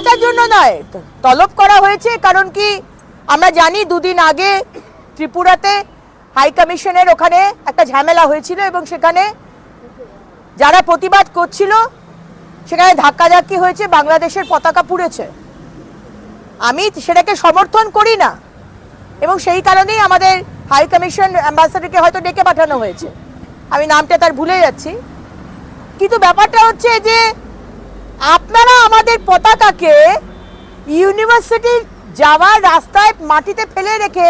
বাঁচার জন্য নয়, তলব করা হয়েছে। কারণ কি আমরা জানি দুদিন আগে ত্রিপুরাতে হাই কমিশনের ওখানে একটা ঝামেলা হয়েছিল এবং সেখানে যারা প্রতিবাদ করছিল সেখানে ধাক্কাধাক্কি হয়েছে, বাংলাদেশের পতাকা পুড়েছে। আমি সেটাকে সমর্থন করি না এবং সেই কারণেই আমাদের হাই কমিশন অ্যাম্বাসাডারকে হয়তো ডেকে পাঠানো হয়েছে, আমি নামটা তার ভুলে যাচ্ছি। কিন্তু ব্যাপারটা হচ্ছে যে আপনারা আমাদের পতাকাকে ইউনিভার্সিটি যাওয়ার রাস্তায় মাটিতে ফেলে রেখে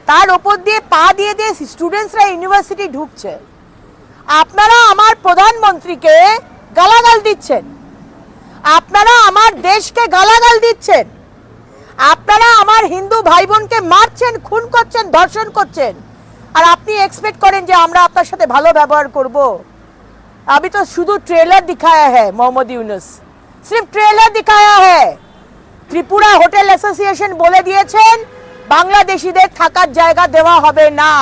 তার ওপর দিয়ে পা দিয়ে দিয়ে স্টুডেন্টসরা ইউনিভার্সিটি ঢুকছে। আপনারা আমার প্রধানমন্ত্রীকে গালাগাল দিচ্ছেন, আপনারা আমার দেশকে গালাগাল দিচ্ছেন, আপনারা আমার হিন্দু ভাই বোনকে মারছেন, খুন করছেন, ধর্ষণ করছেন, আর আপনি এক্সপেক্ট করেন যে আমরা আপনার সাথে ভালো ব্যবহার করব। अभी तो शुद्ध ट्रेलर दिखाया है मोहम्मद यूनुस, सिर्फ ट्रेलर दिखाया है। त्रिपुरा होटल एसोसिएशन बोले दिएছেন বাংলাদেশীদের থাকার জায়গা দেওয়া হবে না।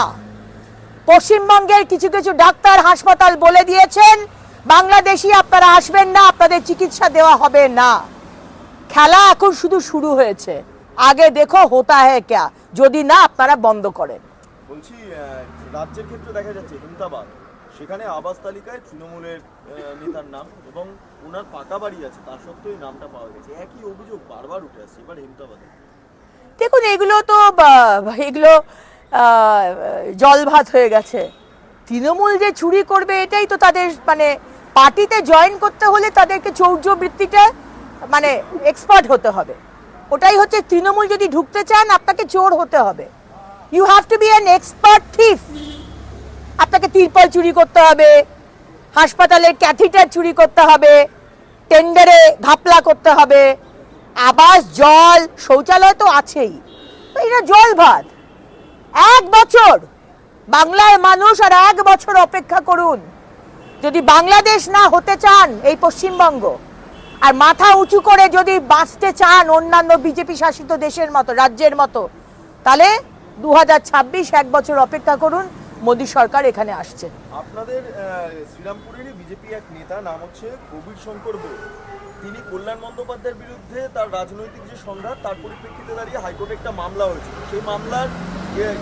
পশ্চিমবঙ্গের কিছু কিছু ডাক্তার হাসপাতাল বলে দিয়েছেন বাংলাদেশী আপনারা আসবেন না, আপনাদের চিকিৎসা দেওয়া হবে না। খেলা এখন শুধু শুরু হয়েছে, আগে দেখো হোতা হ্যায় ক্যা, যদি না আপনারা বন্ধ করেন। বলছি রাজ্যের ক্ষেত্রে দেখা যাচ্ছে হিমতাবাদ, সেখানে আবাস তালিকায় তৃণমূলের নেতার নাম এবং ওনার পাকা বাড়ি আছে, তার সত্ত্বেও নামটা পাওয়া গেছে। একই অভিযোগ বারবার উঠে আসছে এবার হিমতাবাদে। দেখুন এগুলো তো এগুলো জল ভাত হয়ে গেছে। তৃণমূল যে চুরি করবে এটাই তো তাদের মানে পার্টিতে জয়েন করতে হলে তাদেরকে চৌর্যবৃত্তিটা মানে এক্সপার্ট হতে হবে। ওটাই হচ্ছে তৃণমূল যদি ঢুকতে চান আপনাকে চোর হতে হবে। You have to be an expert thief. আপনাকে তিরপল চুরি করতে হবে, হাসপাতালের ক্যাথিটার চুরি করতে হবে, টেন্ডারে ঘাপলা করতে হবে, আবাস জল শৌচালয় তো আছেই। এটা জল ভাত। 1 বছর বাংলার মানুষ আর 1 বছর অপেক্ষা করুন। যদি বাংলাদেশ না হতে চান এই পশ্চিমবঙ্গ, আর মাথা উঁচু করে যদি বাঁচতে চান অন্যান্য বিজেপি শাসিত দেশের মতো রাজ্যের মতো, তাহলে 2026 1 বছর অপেক্ষা করুন, মোদী সরকার এখানে আসছে। আপনাদের শ্রীরামপুরেরই বিজেপি এক নেতা নাম হচ্ছে কবির শঙ্কর দে, তিনি কল্যাণ বন্দ্যোপাধ্যায়ের বিরুদ্ধে তার রাজনৈতিক যে সংঘাত তার পরিপ্রেক্ষিতে দাঁড়িয়ে হাইকোর্টে একটা মামলা হয়েছিল। সেই মামলার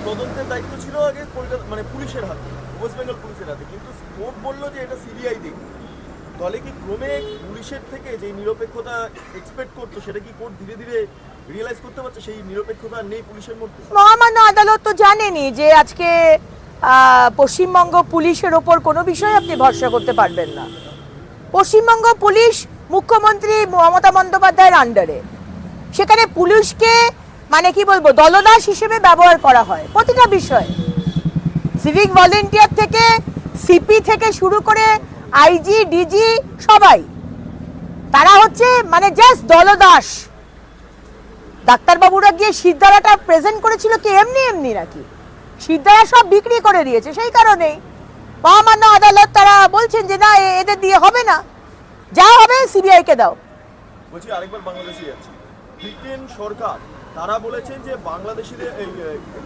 তদন্তের দায়িত্ব ছিল আগে কলকাতা মানে পুলিশের হাতে, ওয়েস্ট বেঙ্গল পুলিশের হাতে, কিন্তু কোর্ট বললো যে এটা সিবিআই দেখবে। তাহলে কি ক্রমে পুলিশের থেকে যে নিরপেক্ষতা এক্সপেক্ট করতো সেটা কি কোর্ট ধীরে ধীরে রিয়েলাইজ করতে পারছে সেই নিরপেক্ষতা নেই পুলিশের মধ্যে? মহামান্য আদালত তো জানেনি যে আজকে পশ্চিমবঙ্গ পুলিশের ওপর কোনো বিষয়ে আপনি ভরসা করতে পারবেন না। পশ্চিমবঙ্গ পুলিশ মুখ্যমন্ত্রী মমতা বন্দ্যোপাধ্যায়ের আন্ডারে, সেখানে পুলিশকে মানে কি বলবো দলদাস হিসেবে ব্যবহার করা হয় প্রতিটা বিষয়ে। সিভিক ভলেন্টিয়ার থেকে সিপি থেকে শুরু করে আইজি ডিজি সবাই তারা হচ্ছে মানে জাস্ট দলদাস। ডাক্তারবাবুরা গিয়ে সিদ্ধারাটা প্রেজেন্ট করেছিল কি এমনি এমনি নাকি? সিদ্ধারা সব বিক্রি করে দিয়েছে। সেই কারণেই মহামান্য আদালত তারা বলছেন যে না এদের দিয়ে হবে না, যা হবে সিবিআই কে দাও। বলছি আরেকবার বাংলাদেশে যাচ্ছি, ব্রিটেন সরকার তারা বলেছেন যে বাংলাদেশিদের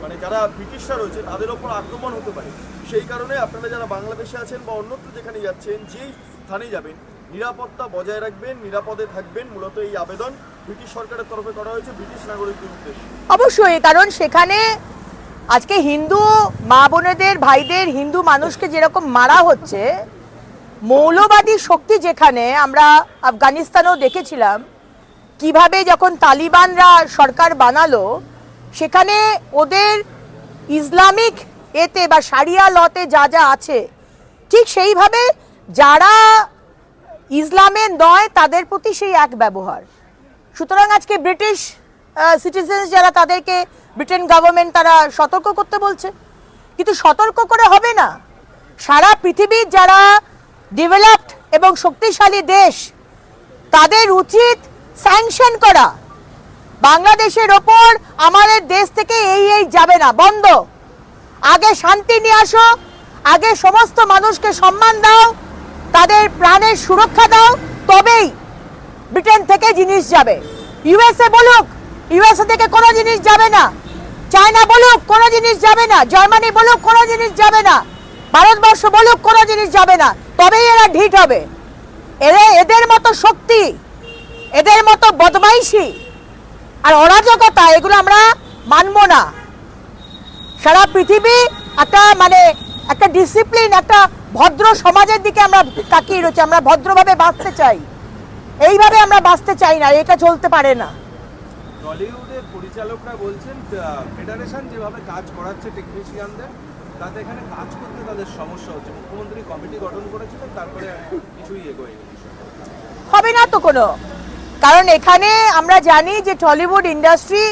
মানে যারা ব্রিটিশরা রয়েছে তাদের ওপর আক্রমণ হতে পারে, সেই কারণে আপনারা যারা বাংলাদেশে আছেন বা অন্যত্র যেখানে যাচ্ছেন যেই স্থানে যাবেন নিরাপত্তা বজায় রাখবেন, নিরাপদে থাকবেন। মূলত এই আবেদন ব্রিটিশ সরকারের তরফে করা হয়েছে ব্রিটিশ নাগরিকদের উদ্দেশ্যে। অবশ্যই, কারণ সেখানে আজকে হিন্দু মা বোনেদের ভাইদের হিন্দু মানুষকে যেরকম মারা হচ্ছে, মৌলবাদী শক্তি যেখানে আমরা আফগানিস্তানেও দেখেছিলাম কিভাবে যখন তালিবানরা সরকার বানালো সেখানে ওদের ইসলামিক এতে বা শারিয়া লতে যা যা আছে ঠিক সেইভাবে যারা ইসলামের নয় তাদের প্রতি সেই এক ব্যবহার। সুতরাং আজকে ব্রিটিশ সিটিজেন্স যারা তাদেরকে ব্রিটেন গভর্নমেন্ট তারা সতর্ক করতে বলছে, কিন্তু সতর্ক করে হবে না। সারা পৃথিবীর যারা ডেভেলপড এবং শক্তিশালী দেশ তাদের উচিত স্যাংশন করা। বাংলাদেশের ওপর আমাদের দেশ থেকে এই যাবে না, বন্ধ। আগে শান্তি নিয়ে আসো, আগে সমস্ত মানুষকে সম্মান দাও, তাদের প্রাণের সুরক্ষা দাও, তবেই ব্রিটেন থেকে জিনিস যাবে। ইউএসএ বলুক ইউএসএ থেকে কোনো জিনিস যাবে না, চায়না বলুক কোনো জিনিস যাবে না, জার্মানি বলুক কোনো জিনিস যাবে না, ভারতবর্ষ বলুক কোনো জিনিস যাবে না, তবেই এরা ঢিট হবে। এদের মতো শক্তি এদের মতো বদমাইশি আর অরাজকতা এগুলো আমরা মানব না। সারা পৃথিবী একটা ডিসিপ্লিন, একটা ভদ্র সমাজের দিকে আমরা তাকিয়ে রয়েছি। আমরা ভদ্রভাবে বাঁচতে চাই, এইভাবে আমরা বাঁচতে চাই না, এটা চলতে পারে না। টলিউডের পরিচালকরা বলছেন ফেডারেশন যেভাবে কাজ করাচ্ছে টেকনিশিয়ানদের, তাতে এখানে কাজ করতে তাদের সমস্যা হচ্ছে। মুখ্যমন্ত্রী কমিটি গঠন করেছিলেন, তারপরে কিছুই এগোয়নি। হবে না তো কোনো, কারণ এখানে আমরা জানি যে টলিউড ইন্ডাস্ট্রি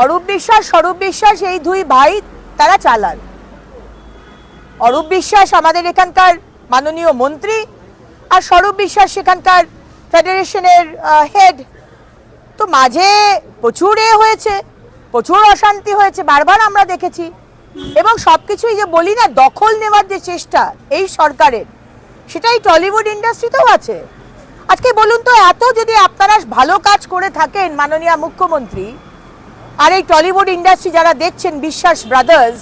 অরূপ বিশ্বাস, স্বরূপ বিশ্বাস এই দুই ভাই তারা চালান। অরূপ বিশ্বাস আমাদের এখানকার মাননীয় মন্ত্রী, আর স্বরূপ বিশ্বাস সেখানকার ফেডারেশনের হেড। তো মাঝে প্রচুর হয়েছে, প্রচুর অশান্তি হয়েছে, বারবার আমরা দেখেছি। এবং সবকিছুই যে বলি না, দখল নেওয়ার যে চেষ্টা এই সরকারের, সেটাই টলিউড ইন্ডাস্ট্রিতেও আছে। আজকে বলুন তো, এত যদি আপনারা ভালো কাজ করে থাকেন মাননীয় মুখ্যমন্ত্রী, আর এই টলিউড ইন্ডাস্ট্রি যারা দেখছেন বিশ্বাস ব্রাদার্স,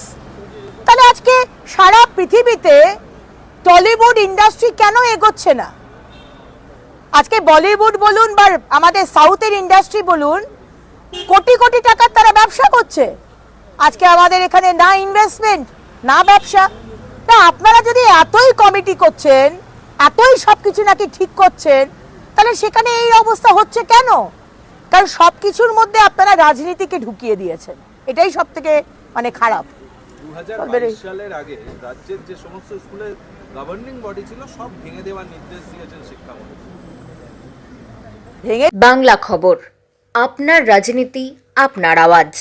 তাহলে আজকে সারা পৃথিবীতে টলিউড ইন্ডাস্ট্রি কেন এগোচ্ছে না? আজকে বলিউড বলুন বা আমাদের সাউথের ইন্ডাস্ট্রি বলুন, কোটি কোটি টাকার তারা ব্যবসা করছে। আজকে আমাদের এখানে না ইনভেস্টমেন্ট, না ব্যবসা। তা আপনারা যদি এতই কমিটি করছেন, এতই সবকিছু নাকি ঠিক করছেন, তাহলে সেখানে এই অবস্থা হচ্ছে কেন? কারণ সবকিছুর মধ্যে আপনারা রাজনীতিকে ঢুকিয়ে দিয়েছেন, এটাই সব থেকে খারাপ। 2022 সালের আগে রাজ্যের যে সমস্ত স্কুলে গভর্নিং বডি ছিল সব ভেঙে দেওয়ার নির্দেশ দিয়েছেন শিক্ষামন্ত্রী। ভেঙে বাংলা খবর, আপনার রাজনীতি, আপনার আওয়াজ।